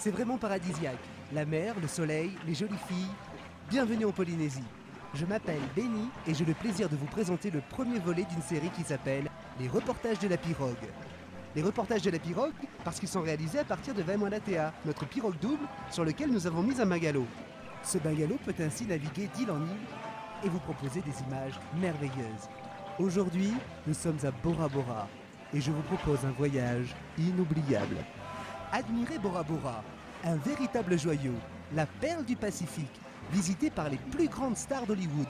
C'est vraiment paradisiaque. La mer, le soleil, les jolies filles. Bienvenue en Polynésie. Je m'appelle Benny et j'ai le plaisir de vous présenter le premier volet d'une série qui s'appelle Les reportages de la pirogue. Les reportages de la pirogue parce qu'ils sont réalisés à partir de Vaimanatea, notre pirogue double sur lequel nous avons mis un bungalow. Ce bungalow peut ainsi naviguer d'île en île et vous proposer des images merveilleuses. Aujourd'hui, nous sommes à Bora Bora et je vous propose un voyage inoubliable. Admirez Bora Bora, un véritable joyau, la perle du Pacifique, visitée par les plus grandes stars d'Hollywood.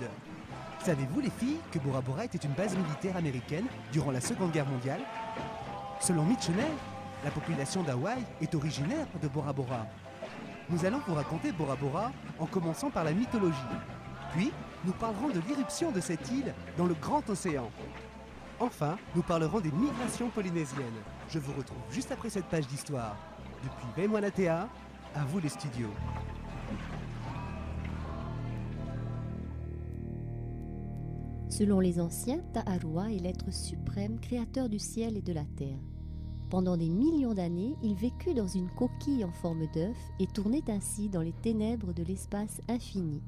Savez-vous les filles que Bora Bora était une base militaire américaine durant la Seconde Guerre mondiale? Selon Michener, la population d'Hawaï est originaire de Bora Bora. Nous allons vous raconter Bora Bora en commençant par la mythologie. Puis, nous parlerons de l'irruption de cette île dans le grand océan. Enfin, nous parlerons des migrations polynésiennes. Je vous retrouve juste après cette page d'histoire. Depuis Vaimanatea, à vous les studios. Selon les anciens, Ta'aroa est l'être suprême créateur du ciel et de la terre. Pendant des millions d'années, il vécut dans une coquille en forme d'œuf et tournait ainsi dans les ténèbres de l'espace infini.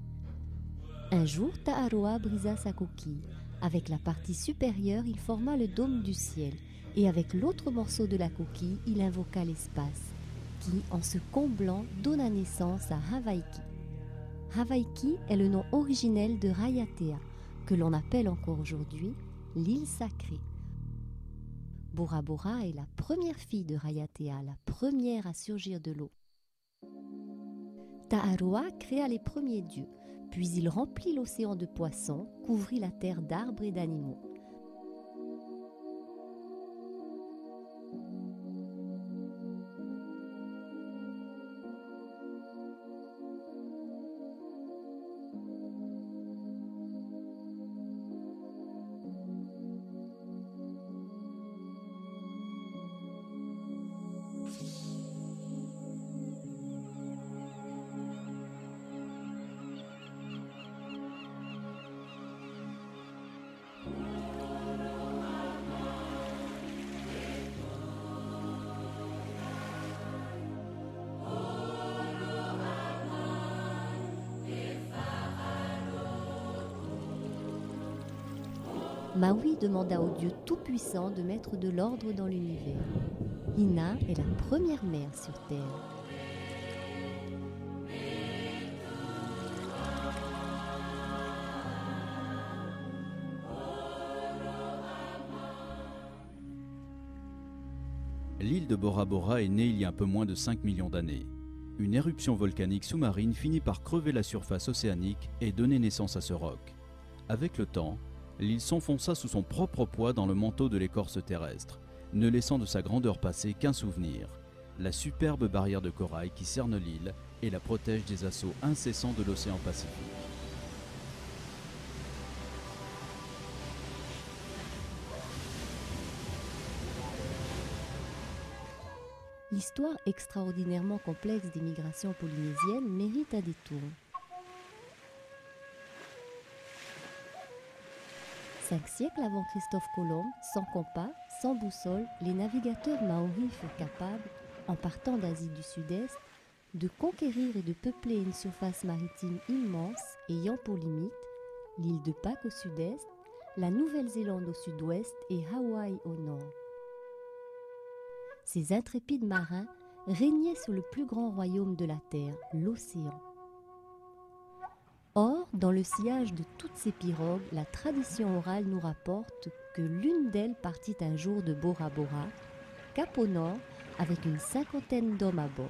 Un jour, Ta'aroa brisa sa coquille. Avec la partie supérieure, il forma le dôme du ciel, et avec l'autre morceau de la coquille, il invoqua l'espace, qui, en se comblant, donna naissance à Hawaiki. Hawaiki est le nom originel de Raiatea, que l'on appelle encore aujourd'hui l'île sacrée. Bora Bora est la première fille de Raiatea, la première à surgir de l'eau. Ta'aroa créa les premiers dieux, puis il remplit l'océan de poissons, couvrit la terre d'arbres et d'animaux. Maui demanda au Dieu Tout-Puissant de mettre de l'ordre dans l'univers. Ina est la première mère sur Terre. L'île de Bora Bora est née il y a un peu moins de 5 millions d'années. Une éruption volcanique sous-marine finit par crever la surface océanique et donner naissance à ce roc. Avec le temps, l'île s'enfonça sous son propre poids dans le manteau de l'écorce terrestre, ne laissant de sa grandeur passée qu'un souvenir, la superbe barrière de corail qui cerne l'île et la protège des assauts incessants de l'océan Pacifique. L'histoire extraordinairement complexe des migrations polynésiennes mérite un détour. 5 siècles avant Christophe Colomb, sans compas, sans boussole, les navigateurs maoris furent capables, en partant d'Asie du Sud-Est, de conquérir et de peupler une surface maritime immense ayant pour limite l'île de Pâques au sud-est, la Nouvelle-Zélande au sud-ouest et Hawaï au nord. Ces intrépides marins régnaient sur le plus grand royaume de la Terre, l'océan. Or, dans le sillage de toutes ces pirogues, la tradition orale nous rapporte que l'une d'elles partit un jour de Bora Bora, cap au nord, avec une 50aine d'hommes à bord.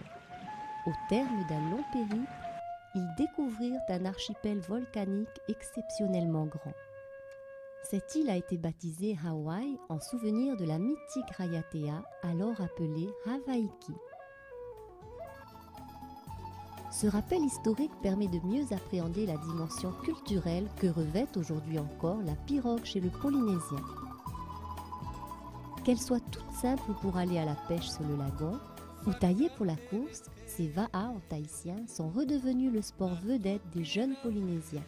Au terme d'un long périple, ils découvrirent un archipel volcanique exceptionnellement grand. Cette île a été baptisée Hawaï en souvenir de la mythique Raiatea, alors appelée Hawaiki. Ce rappel historique permet de mieux appréhender la dimension culturelle que revêt aujourd'hui encore la pirogue chez le Polynésien. Qu'elle soit toute simple pour aller à la pêche sur le lagon ou taillée pour la course, ces va'a en tahitien sont redevenus le sport vedette des jeunes Polynésiens.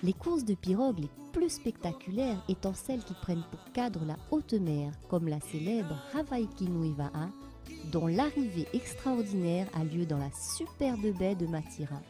Les courses de pirogue les plus spectaculaires étant celles qui prennent pour cadre la haute mer, comme la célèbre Hawaiki Nui Va'a, dont l'arrivée extraordinaire a lieu dans la superbe baie de Matira.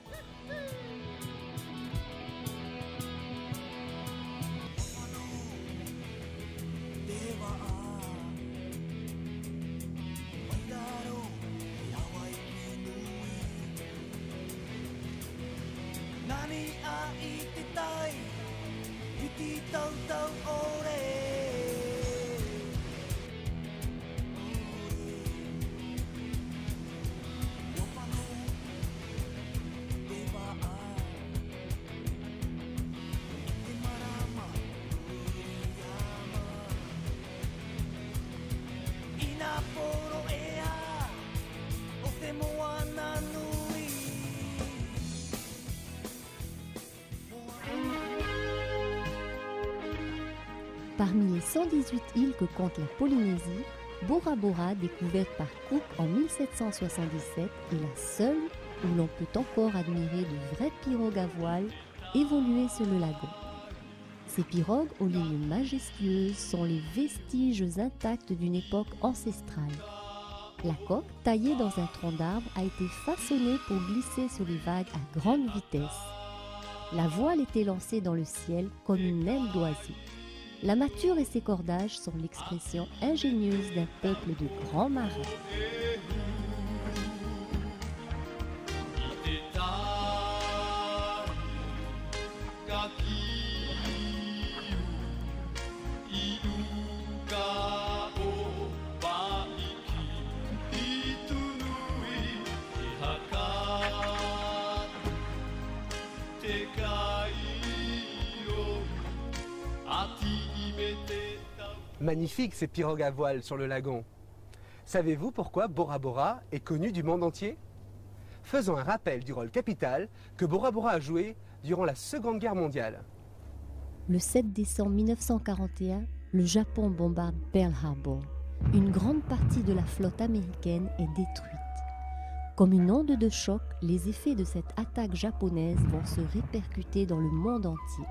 Parmi les 118 îles que compte la Polynésie, Bora Bora, découverte par Cook en 1777, est la seule où l'on peut encore admirer de vraies pirogues à voile évoluer sur le lagon. Ces pirogues aux lignes majestueuses sont les vestiges intacts d'une époque ancestrale. La coque, taillée dans un tronc d'arbre, a été façonnée pour glisser sur les vagues à grande vitesse. La voile était lancée dans le ciel comme une aile d'oiseau. La mâture et ses cordages sont l'expression ingénieuse d'un peuple de grands marins. Magnifique ces pirogues à voile sur le lagon. Savez-vous pourquoi Bora Bora est connu du monde entier? Faisons un rappel du rôle capital que Bora Bora a joué durant la Seconde Guerre mondiale. Le 7 décembre 1941, le Japon bombarde Pearl Harbor. Une grande partie de la flotte américaine est détruite. Comme une onde de choc, les effets de cette attaque japonaise vont se répercuter dans le monde entier.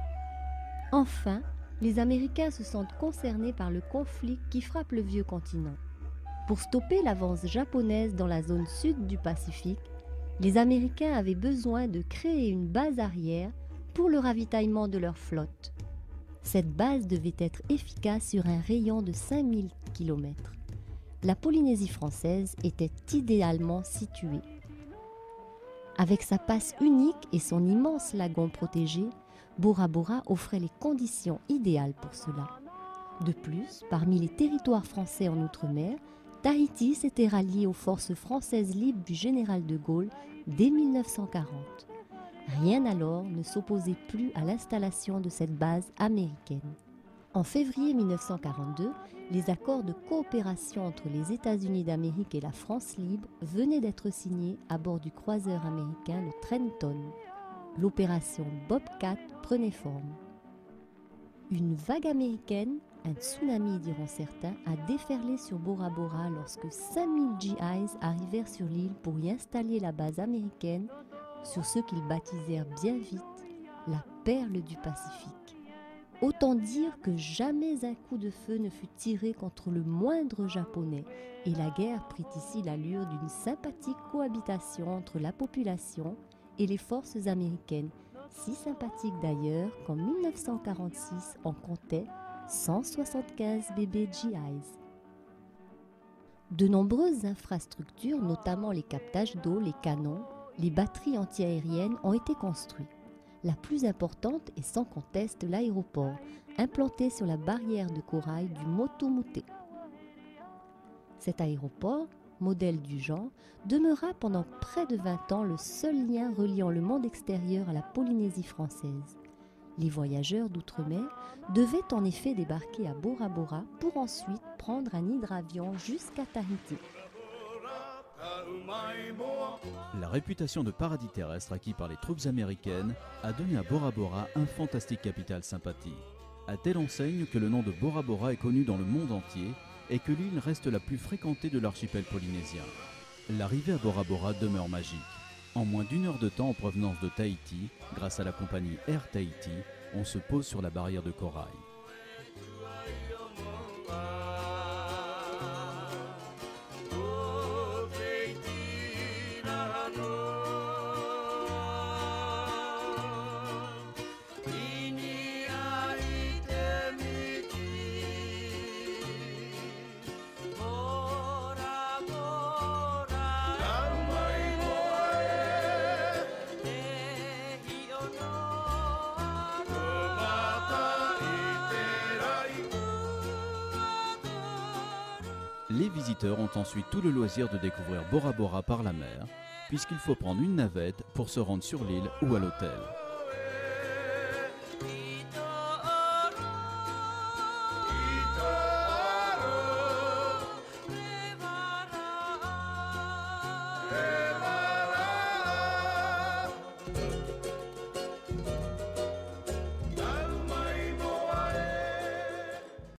Enfin, les Américains se sentent concernés par le conflit qui frappe le vieux continent. Pour stopper l'avance japonaise dans la zone sud du Pacifique, les Américains avaient besoin de créer une base arrière pour le ravitaillement de leur flotte. Cette base devait être efficace sur un rayon de 5000 km. La Polynésie française était idéalement située. Avec sa passe unique et son immense lagon protégé, Bora Bora offrait les conditions idéales pour cela. De plus, parmi les territoires français en Outre-mer, Tahiti s'était rallié aux forces françaises libres du général de Gaulle dès 1940. Rien alors ne s'opposait plus à l'installation de cette base américaine. En février 1942, les accords de coopération entre les États-Unis d'Amérique et la France libre venaient d'être signés à bord du croiseur américain le Trenton. L'opération Bobcat prenait forme. Une vague américaine, un tsunami diront certains, a déferlé sur Bora Bora lorsque 5000 GIs arrivèrent sur l'île pour y installer la base américaine sur ce qu'ils baptisèrent bien vite la perle du Pacifique. Autant dire que jamais un coup de feu ne fut tiré contre le moindre japonais et la guerre prit ici l'allure d'une sympathique cohabitation entre la population et les forces américaines, si sympathiques d'ailleurs qu'en 1946 on comptait 175 bébés GIs. De nombreuses infrastructures, notamment les captages d'eau, les canons, les batteries antiaériennes ont été construites. La plus importante est sans conteste l'aéroport, implanté sur la barrière de corail du Motu Mute. Cet aéroport, modèle du genre, demeura pendant près de 20 ans le seul lien reliant le monde extérieur à la Polynésie française. Les voyageurs d'outre-mer devaient en effet débarquer à Bora Bora pour ensuite prendre un hydravion jusqu'à Tahiti. La réputation de paradis terrestre acquis par les troupes américaines a donné à Bora Bora un fantastique capital sympathie, à telle enseigne que le nom de Bora Bora est connu dans le monde entier et que l'île reste la plus fréquentée de l'archipel polynésien. L'arrivée à Bora Bora demeure magique. En moins d'1 heure de temps en provenance de Tahiti, grâce à la compagnie Air Tahiti, on se pose sur la barrière de corail. Les visiteurs ont ensuite tout le loisir de découvrir Bora Bora par la mer, puisqu'il faut prendre une navette pour se rendre sur l'île ou à l'hôtel.